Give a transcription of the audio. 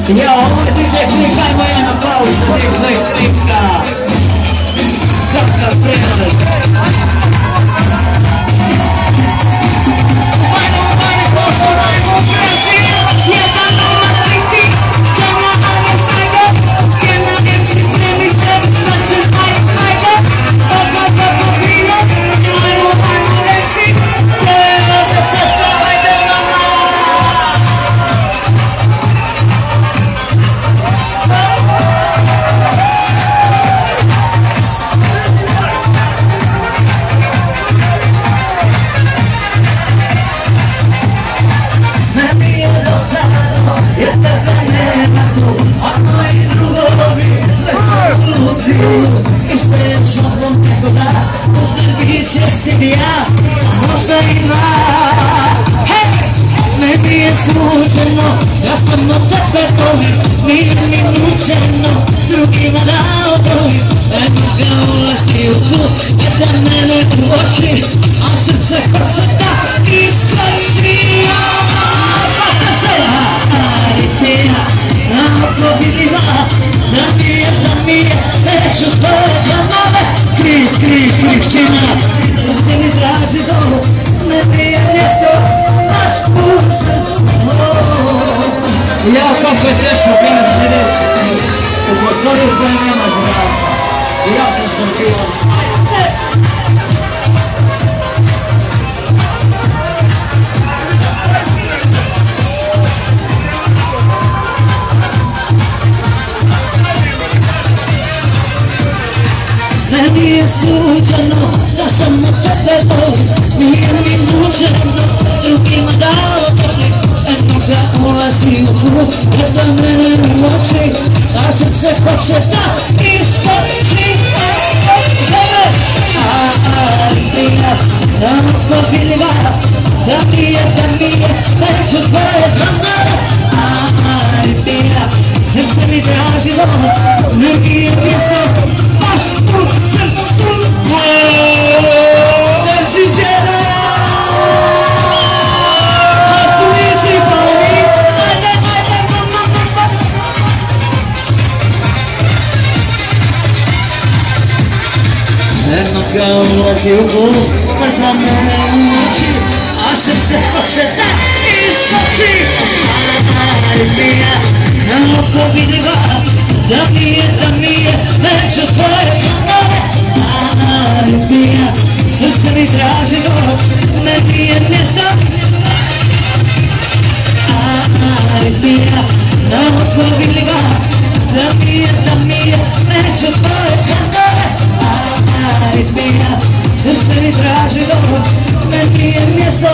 Ja, ovo je DJ Klik, ajmo jedan aplauz za DJ Klika. Kakav prelaz. Možda ima, ne mi je slučajno, ja sam od tebe volim, nije mi nučeno, drugima da odolim. Eno ga ulazi u klub, gleda mene u oči, a srce hoće da iskoči. Pa kaže, aritmija, oko vidljiva, da mi je, neću tvoje glavove, krik, čina. Gdje mi traži dom, ne bije mjesto, baš u srcu. Ja, kako je teško krenuti sljedeći. U prostoriju koja nema zraka. I ja sam šampion. Meni je suđeno da sam od tebe volim, nije mi nučeno drugima da odolim. Eno ga ulazi u klub, gleda mene u oči, a srce hoće da iskoči. Žene, aritmija, oko vidljiva, da mi je, neću tvoje glavove. Aritmija, srce mi tražilo, ne bije mjesto, baš u srcu. Znači žena, a su ići poli, ajde, eno ga ulazi u klub, gleda mene u oči, a srce hoće da iskoči. Aritmija, oko vidljiva, da mi je, neću tvoje glavove. Aritmija, srce mi traži dom, ne bije mjesto. Aritmija, oko vidljiva, da mi je, neću tvoje glavove. Aritmija, srce mi traži dom, ne bije mjesto.